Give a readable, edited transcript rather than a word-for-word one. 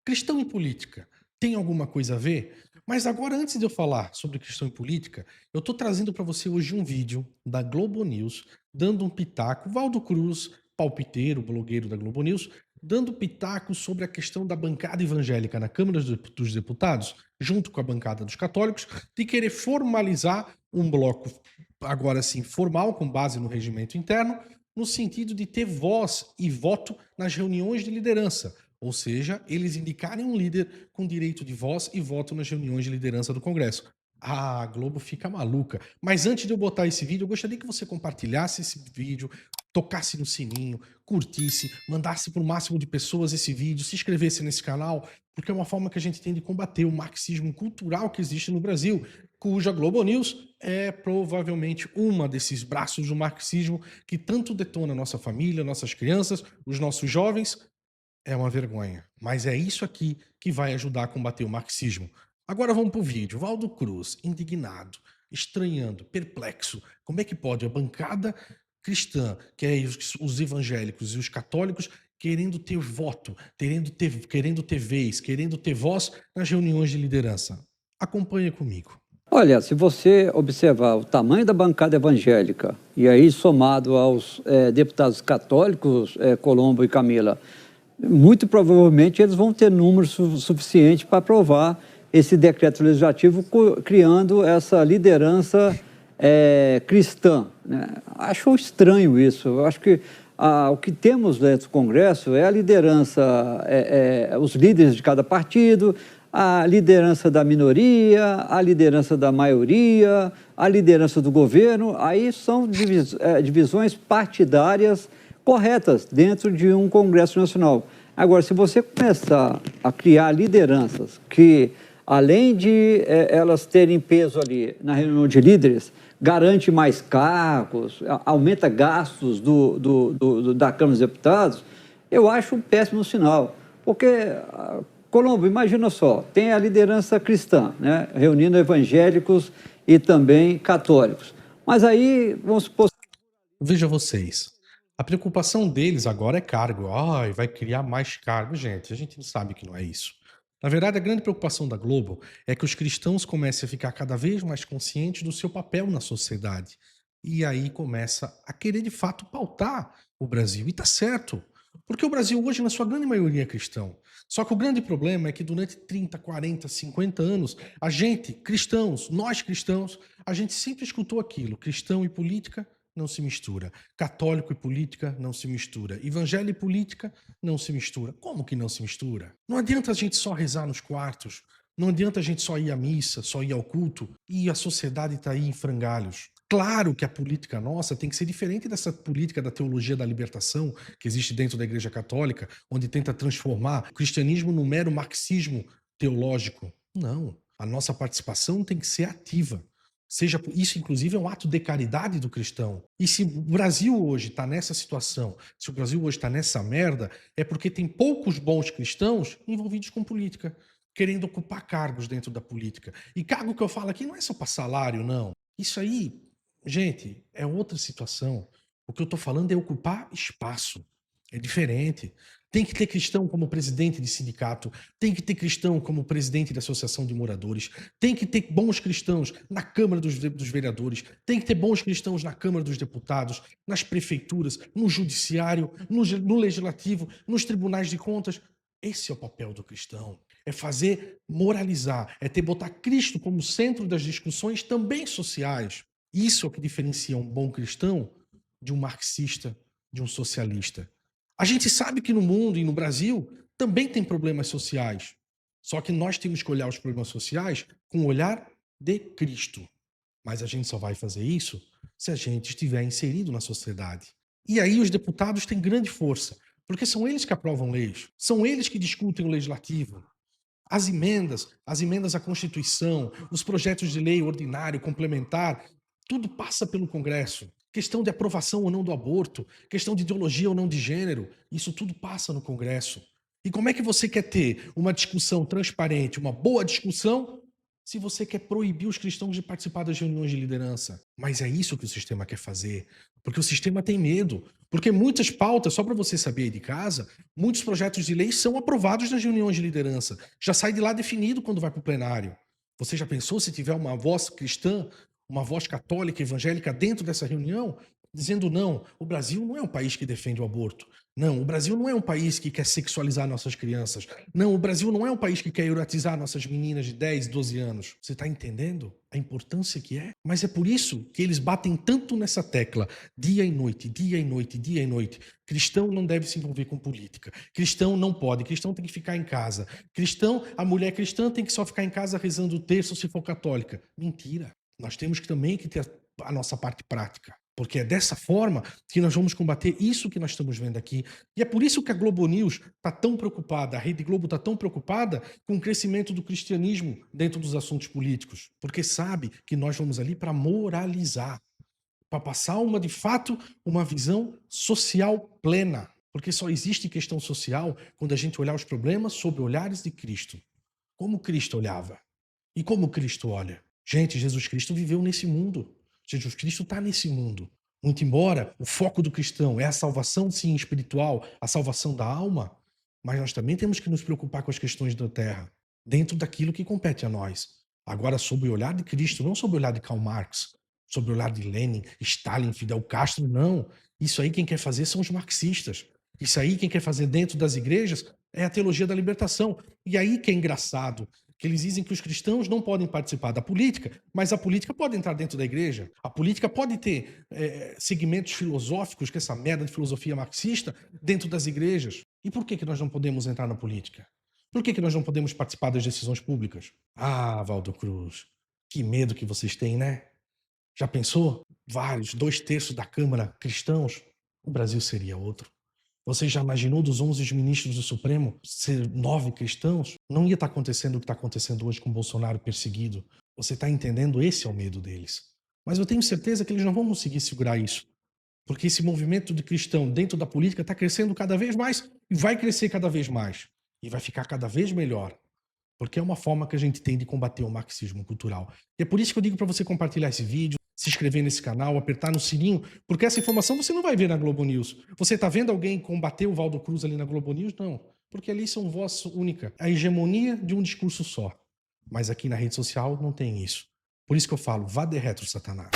Cristão e política tem alguma coisa a ver? Mas agora, antes de eu falar sobre cristão e política, eu estou trazendo para você hoje um vídeo da Globo News dando um pitaco. Valdo Cruz, palpiteiro, blogueiro da Globo News, dando pitaco sobre a questão da bancada evangélica na Câmara dos Deputados, junto com a bancada dos católicos, de querer formalizar um bloco, agora sim, formal, com base no regimento interno, no sentido de ter voz e voto nas reuniões de liderança. Ou seja, eles indicarem um líder com direito de voz e voto nas reuniões de liderança do Congresso. A Globo fica maluca. Mas antes de eu botar esse vídeo, eu gostaria que você compartilhasse esse vídeo, tocasse no sininho, curtisse, mandasse para o máximo de pessoas esse vídeo, se inscrevesse nesse canal, porque é uma forma que a gente tem de combater o marxismo cultural que existe no Brasil, cuja Globo News é provavelmente uma desses braços do marxismo que tanto detona nossa família, nossas crianças, os nossos jovens. É uma vergonha, mas é isso aqui que vai ajudar a combater o marxismo. Agora vamos para o vídeo. Valdo Cruz, indignado, estranhando, perplexo. Como é que pode a bancada cristã, que é os evangélicos e os católicos, querendo ter voto, querendo ter vez, querendo ter voz nas reuniões de liderança? Acompanha comigo. Olha, se você observar o tamanho da bancada evangélica e aí somado aos deputados católicos, Colombo e Camila, muito provavelmente eles vão ter número suficiente para aprovar esse decreto legislativo criando essa liderança cristã, né? Acho estranho isso. Eu acho que o que temos dentro do Congresso é a liderança, os líderes de cada partido, a liderança da minoria, a liderança da maioria, a liderança do governo. Aí são divisões partidárias corretas dentro de um Congresso Nacional. Agora, se você começar a criar lideranças que, além de elas terem peso ali na reunião de líderes, garante mais cargos, aumenta gastos da Câmara dos Deputados, eu acho um péssimo sinal. Porque, Colombo, imagina só, tem a liderança cristã, né, reunindo evangélicos e também católicos. Mas aí, vamos supor. Veja vocês. A preocupação deles agora é cargo. Ai, vai criar mais cargo. Gente, a gente não sabe que não é isso. Na verdade, a grande preocupação da Globo é que os cristãos comecem a ficar cada vez mais conscientes do seu papel na sociedade. E aí começa a querer de fato pautar o Brasil. E tá certo. Porque o Brasil hoje, na sua grande maioria, é cristão. Só que o grande problema é que durante 30, 40, 50 anos, a gente, cristãos, nós cristãos, a gente sempre escutou aquilo: cristão e política não se mistura. Católico e política não se mistura. Evangelho e política não se mistura. Como que não se mistura? Não adianta a gente só rezar nos quartos. Não adianta a gente só ir à missa, só ir ao culto e a sociedade está aí em frangalhos. Claro que a política nossa tem que ser diferente dessa política da teologia da libertação que existe dentro da Igreja Católica, onde tenta transformar o cristianismo num mero marxismo teológico. Não. A nossa participação tem que ser ativa. Isso, inclusive, é um ato de caridade do cristão. E se o Brasil hoje está nessa situação, se o Brasil hoje está nessa merda, é porque tem poucos bons cristãos envolvidos com política, querendo ocupar cargos dentro da política. E cargo que eu falo aqui não é só para salário, não. Isso aí, gente, é outra situação. O que eu estou falando é ocupar espaço. É diferente. Tem que ter cristão como presidente de sindicato, tem que ter cristão como presidente da associação de moradores, tem que ter bons cristãos na Câmara dos Vereadores, tem que ter bons cristãos na Câmara dos Deputados, nas prefeituras, no judiciário, no legislativo, nos tribunais de contas. Esse é o papel do cristão. É fazer moralizar, é ter botar Cristo como centro das discussões também sociais. Isso é o que diferencia um bom cristão de um marxista, de um socialista. A gente sabe que no mundo e no Brasil também tem problemas sociais. Só que nós temos que olhar os problemas sociais com o olhar de Cristo. Mas a gente só vai fazer isso se a gente estiver inserido na sociedade. E aí os deputados têm grande força, porque são eles que aprovam leis, são eles que discutem o legislativo. As emendas à Constituição, os projetos de lei ordinário, complementar, tudo passa pelo Congresso. Questão de aprovação ou não do aborto, questão de ideologia ou não de gênero, isso tudo passa no Congresso. E como é que você quer ter uma discussão transparente, uma boa discussão, Se você quer proibir os cristãos de participar das reuniões de liderança. Mas é isso que o sistema quer fazer. Porque o sistema tem medo. Porque muitas pautas, só para você saber aí de casa, muitos projetos de lei são aprovados nas reuniões de liderança. Já sai de lá definido quando vai para o plenário. Você já pensou se tiver uma voz cristã, uma voz católica, evangélica dentro dessa reunião, dizendo não, o Brasil não é um país que defende o aborto. Não, o Brasil não é um país que quer sexualizar nossas crianças. Não, o Brasil não é um país que quer erotizar nossas meninas de 10, 12 anos. Você está entendendo a importância que é? Mas é por isso que eles batem tanto nessa tecla, dia e noite, dia e noite, dia e noite. Cristão não deve se envolver com política. Cristão não pode. Cristão tem que ficar em casa. Cristão, a mulher cristã tem que só ficar em casa rezando o terço se for católica. Mentira. Nós temos que também que ter a nossa parte prática. Porque é dessa forma que nós vamos combater isso que nós estamos vendo aqui. E é por isso que a Globo News está tão preocupada, a Rede Globo está tão preocupada com o crescimento do cristianismo dentro dos assuntos políticos. Porque sabe que nós vamos ali para moralizar, para passar de fato, uma visão social plena. Porque só existe questão social quando a gente olhar os problemas sob olhares de Cristo. Como Cristo olhava e como Cristo olha. Gente, Jesus Cristo viveu nesse mundo. Jesus Cristo está nesse mundo. Muito embora o foco do cristão é a salvação, sim, espiritual, a salvação da alma, mas nós também temos que nos preocupar com as questões da terra, dentro daquilo que compete a nós. Agora, sob o olhar de Cristo, não sob o olhar de Karl Marx, sob o olhar de Lenin, Stalin, Fidel Castro, não. Isso aí quem quer fazer são os marxistas. Isso aí quem quer fazer dentro das igrejas é a teologia da libertação. E aí que é engraçado, que eles dizem que os cristãos não podem participar da política, mas a política pode entrar dentro da igreja. A política pode ter segmentos filosóficos, que é essa merda de filosofia marxista, dentro das igrejas. E por que nós não podemos entrar na política? Por que nós não podemos participar das decisões públicas? Ah, Valdo Cruz, que medo que vocês têm, né? Já pensou? Vários, 2/3 da Câmara cristãos? O Brasil seria outro. Você já imaginou dos 11 ministros do Supremo ser 9 cristãos? Não ia estar acontecendo o que está acontecendo hoje com Bolsonaro perseguido. Você está entendendo? Esse é o medo deles. Mas eu tenho certeza que eles não vão conseguir segurar isso. Porque esse movimento de cristão dentro da política está crescendo cada vez mais e vai crescer cada vez mais. E vai ficar cada vez melhor. Porque é uma forma que a gente tem de combater o marxismo cultural. E é por isso que eu digo para você compartilhar esse vídeo, se inscrever nesse canal, apertar no sininho, porque essa informação você não vai ver na Globo News. Você está vendo alguém combater o Valdo Cruz ali na Globo News? Não. Porque ali são voz única. A hegemonia de um discurso só. Mas aqui na rede social não tem isso. Por isso que eu falo, vá de retro, Satanás.